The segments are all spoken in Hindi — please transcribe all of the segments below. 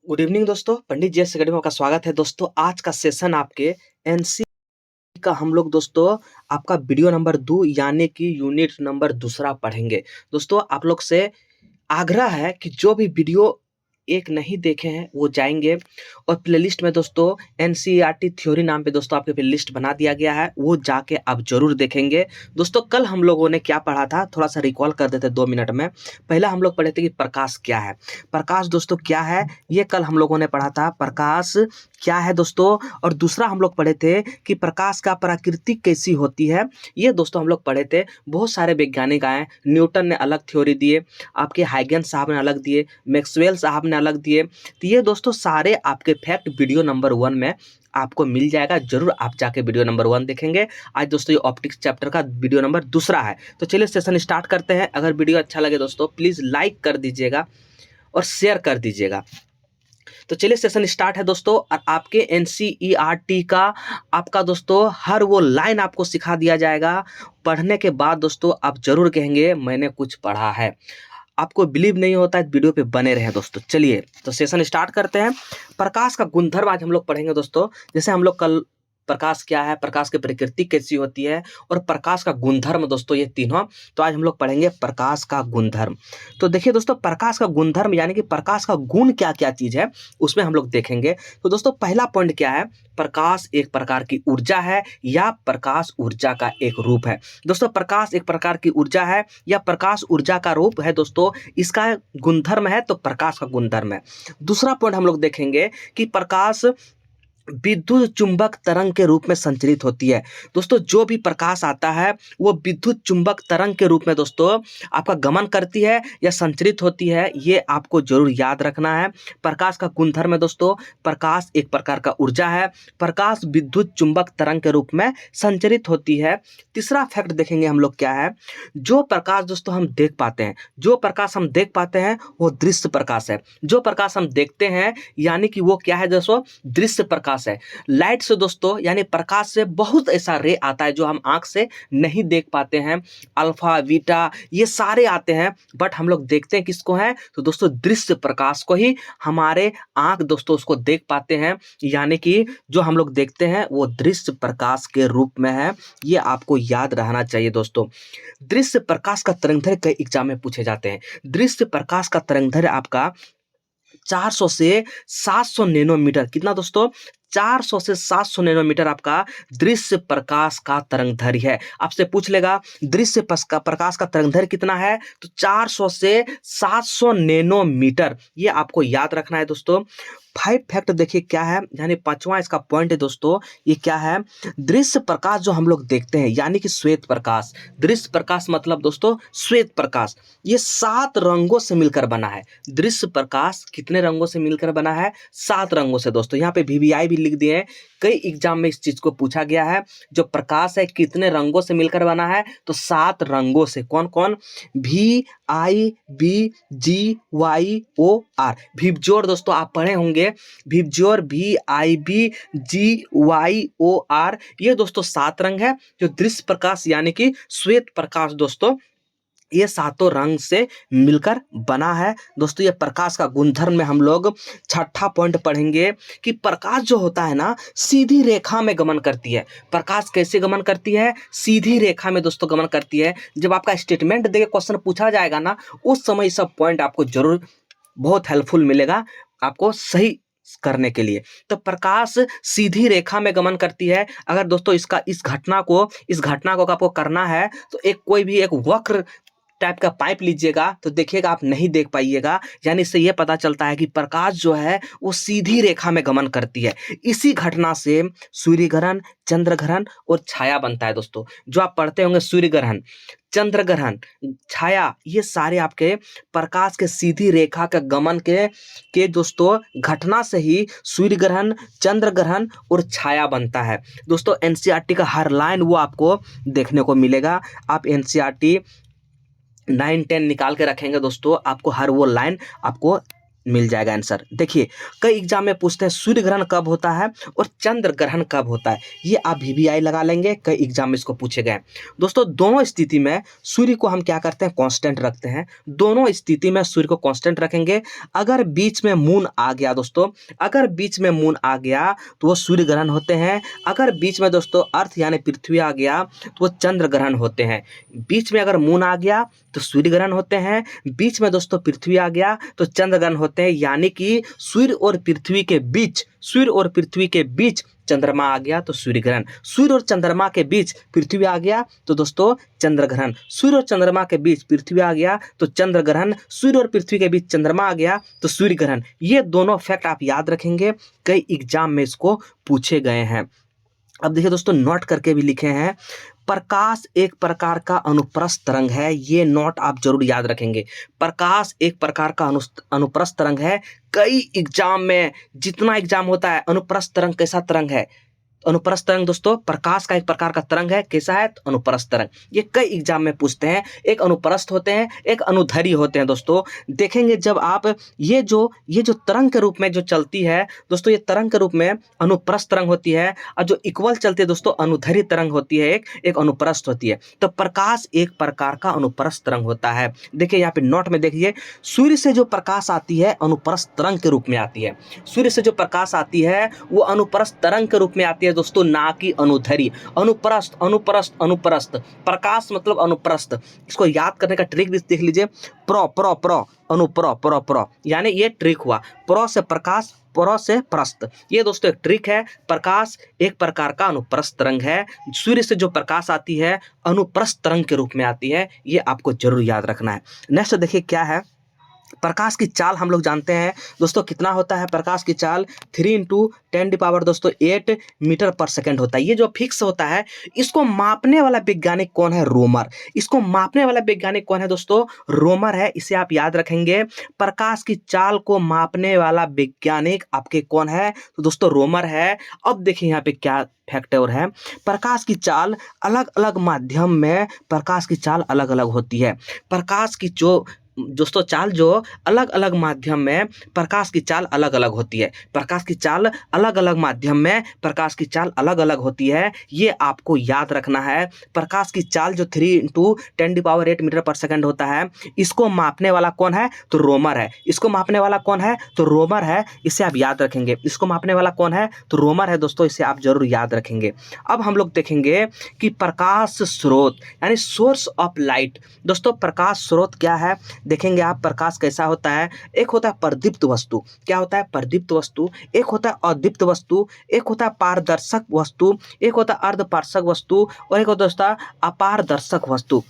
गुड इवनिंग दोस्तों, पंडित जी एस अकेडमी में आपका स्वागत है। दोस्तों आज का सेशन आपके एनसी का हम लोग दोस्तों आपका वीडियो नंबर 2 यानी कि यूनिट नंबर दूसरा पढ़ेंगे। दोस्तों आप लोग से आग्रह है कि जो भी वीडियो एक नहीं देखे हैं वो जाएंगे और प्लेलिस्ट में दोस्तों एनसीईआरटी थ्योरी नाम पे दोस्तों आपके प्लेलिस्ट बना दिया गया है, वो जाके आप जरूर देखेंगे। दोस्तों कल हम लोगों ने क्या पढ़ा था, थोड़ा सा रिकॉल कर देते 2 मिनट में। पहला हम लोग पढ़े थे कि प्रकाश क्या है। प्रकाश दोस्तों क्या है, ये कल हम लोगों ने पढ़ा था। प्रकाश क्या है दोस्तों, और दूसरा हम लोग पढ़े थे कि प्रकाश का प्रकृति कैसी होती है। ये दोस्तों हम लोग पढ़े थे। बहुत सारे वैज्ञानिक आए, न्यूटन ने अलग थ्योरी दिए, आपके हाइगन साहब ने अलग दिए, मैक्सवेल साहब ने अलग दिए। तो ये दोस्तों सारे आपके फैक्ट वीडियो नंबर 1 में आपको मिल जाएगा। जरूर आप जाके वीडियो नंबर 1 देखेंगे। आज दोस्तों ये ऑप्टिक्स चैप्टर का वीडियो नंबर दूसरा है। तो चलिए सेशन स्टार्ट करते हैं। अगर वीडियो अच्छा लगे दोस्तों प्लीज़ लाइक कर दीजिएगा और शेयर कर दीजिएगा। तो चलिए सेशन स्टार्ट है दोस्तों। और आपके एनसीईआरटी का आपका दोस्तों हर वो लाइन आपको सिखा दिया जाएगा। पढ़ने के बाद दोस्तों आप जरूर कहेंगे मैंने कुछ पढ़ा है। आपको बिलीव नहीं होता है, वीडियो पे बने रहे दोस्तों। चलिए तो सेशन स्टार्ट करते हैं। प्रकाश का गुणधर्म आज हम लोग पढ़ेंगे दोस्तों। जैसे हम लोग कल प्रकाश क्या है, प्रकाश की प्रकृति कैसी होती है और प्रकाश का गुणधर्म दोस्तों, ये तीनों। तो आज हम लोग पढ़ेंगे प्रकाश का गुणधर्म। तो देखिए दोस्तों प्रकाश का गुणधर्म यानी कि प्रकाश का गुण क्या क्या चीज है उसमें हम लोग देखेंगे। तो दोस्तों पहला पॉइंट क्या है, प्रकाश एक प्रकार की ऊर्जा है या प्रकाश ऊर्जा का एक रूप है। दोस्तों प्रकाश एक प्रकार की ऊर्जा है या प्रकाश ऊर्जा का रूप है दोस्तों, इसका गुणधर्म है तो प्रकाश का गुणधर्म है। दूसरा पॉइंट हम लोग देखेंगे कि प्रकाश विद्युत चुंबक तरंग के रूप में संचरित होती है। दोस्तों जो भी प्रकाश आता है वो विद्युत चुंबक तरंग के रूप में दोस्तों आपका गमन करती है या संचरित होती है, ये आपको जरूर याद रखना है। प्रकाश का गुणधर्म है दोस्तों, प्रकाश एक प्रकार का ऊर्जा है, प्रकाश विद्युत चुंबक तरंग के रूप में संचरित होती है। तीसरा फैक्ट देखेंगे हम लोग क्या है, जो प्रकाश दोस्तों हम देख पाते हैं, जो प्रकाश हम देख पाते हैं वो दृश्य प्रकाश है। जो प्रकाश हम देखते हैं यानी कि वो क्या है दोस्तों, दृश्य प्रकाश है। लाइट से दोस्तों यानी प्रकाश से बहुत ऐसा रे आता है जो हम आंख से नहीं देख पाते हैं। अल्फा बीटा ये सारे आते हैं, बट हम लोग देखते हैं किसको है, तो दोस्तों दृश्य प्रकाश को ही हमारे आंख दोस्तों उसको देख पाते हैं। यानी कि जो हम लोग देखते हैं वो दृश्य प्रकाश के रूप में है। ये आपको याद रहना चाहिए दोस्तों। दृश्य प्रकाश का तरंगदैर्घ्य कई एग्जाम में पूछे जाते हैं। दृश्य प्रकाश का तरंगदैर्घ्य आपका 400 से 700 नैनोमीटर, कितना दोस्तों, 400 से 700 नैनोमीटर आपका दृश्य प्रकाश का तरंगदैर्घ्य है। आपसे पूछ लेगा दृश्य प्रकाश का तरंगदैर्घ्य कितना है, तो 400 से 700 नैनोमीटर, ये आपको याद रखना है दोस्तों। 5 फैक्ट देखिए क्या है, यानी पांचवा इसका पॉइंट है दोस्तों, ये क्या है, दृश्य प्रकाश जो हम लोग देखते हैं यानी कि श्वेत प्रकाश। दृश्य प्रकाश मतलब दोस्तों श्वेत प्रकाश, ये 7 रंगों से मिलकर बना है। दृश्य प्रकाश कितने रंगों से मिलकर बना है, 7 रंगों से दोस्तों। यहाँ पे VVI भी लिख दिए हैं, कई एग्जाम में इस चीज को पूछा गया है। जो प्रकाश है कितने रंगों से मिलकर बना है, तो 7 रंगों से। कौन कौन, VIBGYOR, भिबजोर दोस्तों आप पढ़े होंगे, भिबजोर VIBGYOR, ये दोस्तों 7 रंग है। जो दृश्य प्रकाश यानी कि श्वेत प्रकाश दोस्तों, ये 7 रंग से मिलकर बना है दोस्तों। ये प्रकाश का गुणधर्म में हम लोग छठा पॉइंट पढ़ेंगे कि प्रकाश जो होता है ना सीधी रेखा में गमन करती है। प्रकाश कैसे गमन करती है, सीधी रेखा में दोस्तों गमन करती है। जब आपका स्टेटमेंट देके क्वेश्चन पूछा जाएगा ना, उस समय सब पॉइंट आपको जरूर बहुत हेल्पफुल मिलेगा आपको सही करने के लिए। तो प्रकाश सीधी रेखा में गमन करती है। अगर दोस्तों इस घटना को आपको करना है तो कोई भी एक वक्र टाइप का पाइप लीजिएगा तो देखिएगा आप नहीं देख पाइएगा। यानी इससे यह पता चलता है कि प्रकाश जो है वो सीधी रेखा में गमन करती है। इसी घटना से सूर्य ग्रहण, चंद्र ग्रहण और छाया बनता है दोस्तों। जो आप पढ़ते होंगे सूर्य ग्रहण, चंद्र ग्रहण, छाया, ये सारे आपके प्रकाश के सीधी रेखा के गमन के दोस्तों घटना से ही सूर्य ग्रहण, चंद्र ग्रहण और छाया बनता है दोस्तों। एनसीईआरटी का हर लाइन वो आपको देखने को मिलेगा। आप एनसीईआरटी 9, 10 निकाल के रखेंगे दोस्तों, आपको हर वो लाइन आपको मिल जाएगा आंसर। देखिए कई एग्जाम में पूछते हैं सूर्य ग्रहण कब होता है और चंद्र ग्रहण कब होता है, ये आप VVI लगा लेंगे, कई एग्जाम में इसको पूछे गए हैं। दोस्तों दोनों स्थिति में सूर्य को हम क्या करते हैं, कांस्टेंट रखते हैं। दोनों स्थिति में सूर्य को कांस्टेंट रखेंगे। अगर बीच में मून आ गया दोस्तों, अगर बीच में मून आ गया तो वो सूर्य ग्रहण होते हैं। अगर बीच में दोस्तों अर्थ यानी पृथ्वी आ गया तो वो चंद्र ग्रहण होते हैं। बीच में अगर मून आ गया तो सूर्य ग्रहण होते हैं, बीच में दोस्तों पृथ्वी आ गया तो चंद्र ग्रहण होते हैं। यानी कि सूर्य और पृथ्वी के बीच, सूर्य और पृथ्वी के बीच चंद्रमा आ गया तो सूर्य ग्रहण, सूर्य और चंद्रमा के बीच पृथ्वी आ गया तो दोस्तों चंद्र ग्रहण, सूर्य और चंद्रमा के बीच पृथ्वी आ गया तो चंद्र ग्रहण, सूर्य और पृथ्वी के बीच चंद्रमा आ गया तो सूर्य ग्रहण। ये दोनों फैक्ट आप याद रखेंगे, कई एग्जाम में इसको पूछे गए हैं। अब देखिए दोस्तों नोट करके भी लिखे हैं, प्रकाश एक प्रकार का अनुप्रस्थ तरंग है। ये नोट आप जरूर याद रखेंगे, प्रकाश एक प्रकार का अनुप्रस्थ तरंग है। कई एग्जाम में, जितना एग्जाम होता है, अनुप्रस्थ तरंग कैसा तरंग है, अनुप्रस्थ तरंग दोस्तों प्रकाश का एक प्रकार का तरंग है। कैसा है, अनुप्रस्थ तरंग। ये कई एग्जाम में पूछते हैं। एक अनुप्रस्थ होते हैं, एक अनुधरी होते हैं। दोस्तों देखेंगे जब आप ये जो तरंग के रूप में जो चलती है दोस्तों, ये तरंग के रूप में अनुप्रस्थ तरंग होती है, और जो इक्वल चलती है दोस्तों अनुधरी तरंग होती है, एक अनुप्रस्थ होती है। तो प्रकाश एक प्रकार का अनुप्रस्थ तरंग होता है। देखिए यहाँ पे नोट में देखिए, सूर्य से जो प्रकाश आती है अनुप्रस्थ तरंग के रूप में आती है। सूर्य से जो प्रकाश आती है वो अनुप्रस्थ तरंग के रूप में आती है दोस्तों, ना कि अनुधरी। अनुप्रस्थ अनुप्रस्थ अनुप्रस्थ, प्रकाश मतलब अनुप्रस्थ। इसको याद करने का ट्रिक भी देख लीजिए, प्रो प्रो प्रो अनुप्रो प्रो प्रो, यानी ये ट्रिक हुआ, प्रो से प्रकाश, प्रो से प्रस्थ। ये दोस्तों एक ट्रिक है। प्रकाश एक प्रकार का अनुप्रस्थ तरंग है, सूर्य से जो प्रकाश आती है अनुप्रस्थ तरंग के रूप में आती है। ये आपको जरूर याद रखना है। नेक्स्ट देखिए क्या है, प्रकाश की चाल हम लोग जानते हैं दोस्तों कितना होता है। प्रकाश की चाल 3 × 10⁻, दोस्तों 8 मीटर पर सेकंड होता है। ये जो फिक्स होता है, इसको मापने वाला वैज्ञानिक कौन है, रोमर। इसको मापने वाला वैज्ञानिक कौन है दोस्तों, रोमर है। इसे आप याद रखेंगे। प्रकाश की चाल को मापने वाला वैज्ञानिक आपके कौन है, तो दोस्तों रोमर है। अब देखिए यहाँ पे क्या फैक्ट और है, प्रकाश की चाल अलग अलग माध्यम में, प्रकाश की चाल अलग अलग होती है। प्रकाश की जो दोस्तों चाल जो अलग अलग माध्यम में, प्रकाश की चाल अलग अलग होती है। प्रकाश की चाल अलग अलग माध्यम में, प्रकाश की चाल अलग अलग होती है। ये आपको याद रखना है। प्रकाश की चाल जो 3 × 10⁸ मीटर पर सेकंड होता है, इसको मापने वाला कौन है, तो रोमर है। इसको मापने वाला कौन है, तो रोमर है। इसे आप याद रखेंगे। इसको मापने वाला कौन है, तो रोमर है दोस्तों। इसे आप जरूर याद रखेंगे। अब हम लोग देखेंगे कि प्रकाश स्रोत यानी सोर्स ऑफ लाइट। दोस्तों प्रकाश स्रोत क्या है, देखेंगे आप प्रकाश कैसा होता है। एक होता है प्रदीप्त वस्तु, क्या होता है, प्रदीप्त वस्तु। एक होता है अदीप्त वस्तु, एक होता है पारदर्शक वस्तु, एक होता है अर्धपारदर्शक वस्तु, और एक होता है अपारदर्शक वस्तु।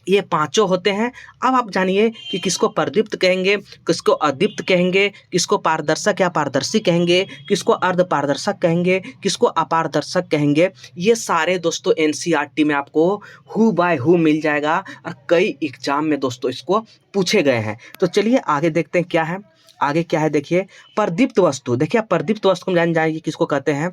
ये पांचों होते हैं। अब आप जानिए कि किसको प्रदीप्त कहेंगे, किसको अदीप्त कहेंगे, किसको पारदर्शक या पारदर्शी कहेंगे, किसको अर्धपारदर्शक कहेंगे, किसको अपारदर्शक कहेंगे। ये सारे दोस्तों NCERT में आपको हु बाय हु मिल जाएगा, और कई एग्जाम में दोस्तों इसको पूछे गए हैं। तो चलिए आगे देखते हैं क्या है। आगे क्या है देखिए, प्रदीप्त वस्तु। देखिए प्रदीप्त वस्तु को जान जाएंगे किसको कहते हैं।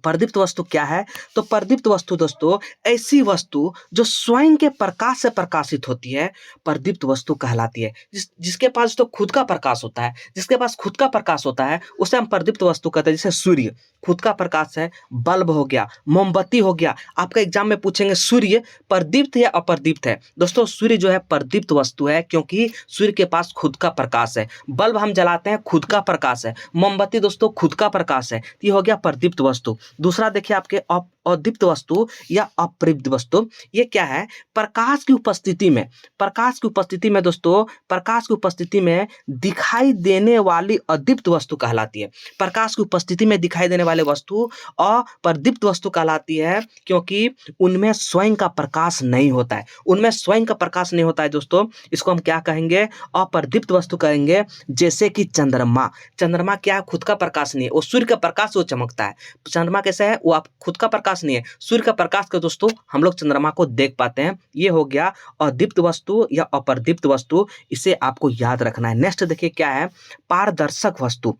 प्रदीप्त वस्तु क्या है, तो प्रदीप्त वस्तु दोस्तों ऐसी वस्तु जो स्वयं के प्रकाश से प्रकाशित होती है, प्रदीप्त वस्तु कहलाती है। जिसके पास तो खुद का प्रकाश होता है, जिसके पास खुद का प्रकाश होता है उसे हम प्रदीप्त वस्तु कहते हैं। जैसे सूर्य खुद का प्रकाश है, बल्ब हो गया, मोमबत्ती हो गया। आपका एग्जाम में पूछेंगे सूर्य प्रदीप्त या अप्रदीप्त है। दोस्तों सूर्य जो है प्रदीप्त वस्तु है, क्योंकि सूर्य के पास खुद का प्रकाश है। बल्ब हम जलाते हैं, खुद का प्रकाश है। मोमबत्ती दोस्तों खुद का प्रकाश है। ये हो गया प्रदीप्त वस्तु। दूसरा देखिए आपके अदीप्त वस्तु या अप्रदीप्त वस्तु। ये क्या है, प्रकाश की उपस्थिति में, प्रकाश की उपस्थिति में दोस्तों, प्रकाश की उपस्थिति में दिखाई देने वाली अदीप्त वस्तु कहलाती है। प्रकाश की उपस्थिति में दिखाई देने वाली वस्तु अप्रदीप्त वस्तु कहलाती है, क्योंकि उनमें स्वयं का प्रकाश नहीं होता है। उनमें स्वयं का प्रकाश नहीं होता है दोस्तों। इसको हम क्या कहेंगे, अप्रदीप्त वस्तु कहेंगे। जैसे कि चंद्रमा, चंद्रमा क्या है, खुद का प्रकाश नहीं है, वो सूर्य का प्रकाश वो चमकता है। चंद्रमा कैसा है, वो आप खुद का प्रकाश नहीं है, सूर्य का प्रकाश के दोस्तों हम लोग चंद्रमा को देख पाते हैं। ये हो गया अदीप्त वस्तु या अप्रदीप्त वस्तु। इसे आपको याद रखना है। नेक्स्ट देखिए क्या है, पारदर्शक वस्तु।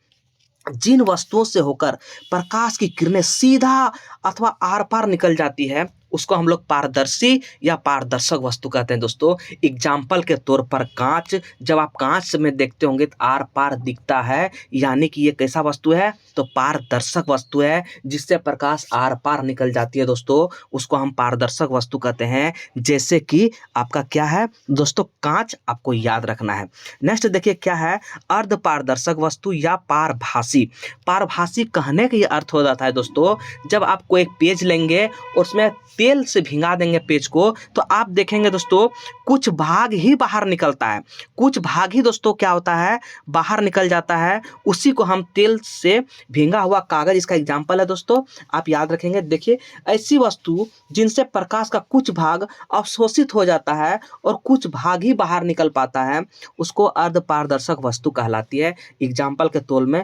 जिन वस्तुओं से होकर प्रकाश की किरणें सीधा अथवा आर पार निकल जाती है उसको हम लोग पारदर्शी या पारदर्शक वस्तु कहते हैं दोस्तों। एग्जाम्पल के तौर पर कांच, जब आप कांच में देखते होंगे तो आर पार दिखता है, यानी कि ये कैसा वस्तु है, तो पारदर्शक वस्तु है, जिससे प्रकाश आर पार निकल जाती है दोस्तों, उसको हम पारदर्शक वस्तु कहते हैं। जैसे कि आपका क्या है दोस्तों, कांच, आपको याद रखना है। नेक्स्ट देखिए क्या है, अर्ध पारदर्शक वस्तु या पारभासी। पारभासी कहने का ये अर्थ हो जाता है दोस्तों, जब आप कोई एक पेज लेंगे और उसमें तेल से भिंगा देंगे पेज को, तो आप देखेंगे दोस्तों कुछ भाग ही बाहर निकलता है, कुछ भाग ही दोस्तों क्या होता है, बाहर निकल जाता है। उसी को हम तेल से भींगा हुआ कागज इसका एग्जाम्पल है दोस्तों, आप याद रखेंगे। देखिए ऐसी वस्तु जिनसे प्रकाश का कुछ भाग अवशोषित हो जाता है और कुछ भाग ही बाहर निकल पाता है, उसको अर्ध पारदर्शक वस्तु कहलाती है। एग्जाम्पल के तौर में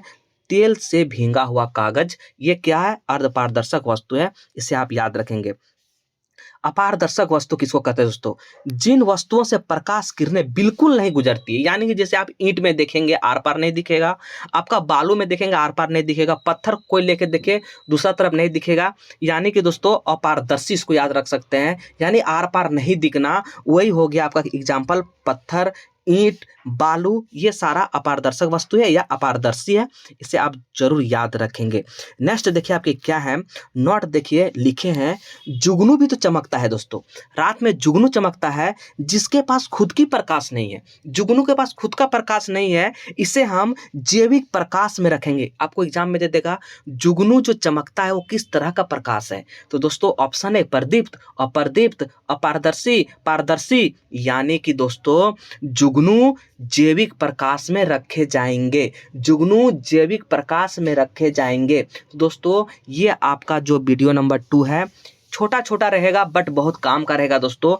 तेल से भींगा हुआ कागज, ये क्या है, अर्ध पारदर्शक वस्तु है, इसे आप याद रखेंगे। अपारदर्शक वस्तु किसको कहते हैं दोस्तों, जिन वस्तुओं से प्रकाश किरणें बिल्कुल नहीं गुजरती है, यानी कि जैसे आप ईंट में देखेंगे आर पार नहीं दिखेगा, आपका बालू में देखेंगे आर पार नहीं दिखेगा, पत्थर कोई लेके देखे दूसरा तरफ नहीं दिखेगा, यानी कि दोस्तों अपारदर्शी इसको याद रख सकते हैं, यानी आर पार नहीं दिखना, वही हो गया आपका एग्जाम्पल। पत्थर, ईंट, बालू, ये सारा अपारदर्शक वस्तु है या अपारदर्शी है, इसे आप जरूर याद रखेंगे। नेक्स्ट देखिए आपके क्या है, नोट देखिए लिखे हैं, जुगनू भी तो चमकता है दोस्तों, रात में जुगनू चमकता है, जिसके पास खुद की प्रकाश नहीं है, जुगनू के पास खुद का प्रकाश नहीं है, इसे हम जैविक प्रकाश में रखेंगे। आपको एग्जाम में दे देगा जुगनू जो चमकता है वो किस तरह का प्रकाश है, तो दोस्तों ऑप्शन है प्रदीप्त, अप्रदीप्त, अपारदर्शी, पारदर्शी, यानी कि दोस्तों जुगनू जैविक प्रकाश में रखे जाएंगे, जुगनू जैविक प्रकाश में रखे जाएंगे। दोस्तों ये आपका जो वीडियो नंबर 2 है, छोटा छोटा रहेगा बट बहुत काम का रहेगा दोस्तों।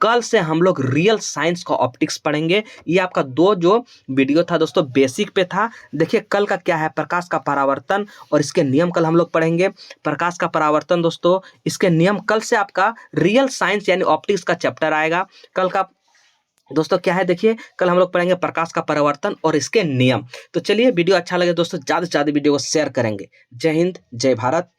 कल से हम लोग रियल साइंस का ऑप्टिक्स पढ़ेंगे। ये आपका 2 जो वीडियो था दोस्तों बेसिक पे था। देखिए कल का क्या है, प्रकाश का परावर्तन और इसके नियम कल हम लोग पढ़ेंगे। प्रकाश का परावर्तन दोस्तों, इसके नियम कल से आपका रियल साइंस यानी ऑप्टिक्स का चैप्टर आएगा। कल का दोस्तों क्या है, देखिए कल हम लोग पढ़ेंगे प्रकाश का परावर्तन और इसके नियम। तो चलिए वीडियो अच्छा लगे दोस्तों, ज़्यादा से ज़्यादा वीडियो को शेयर करेंगे। जय हिंद, जय भारत।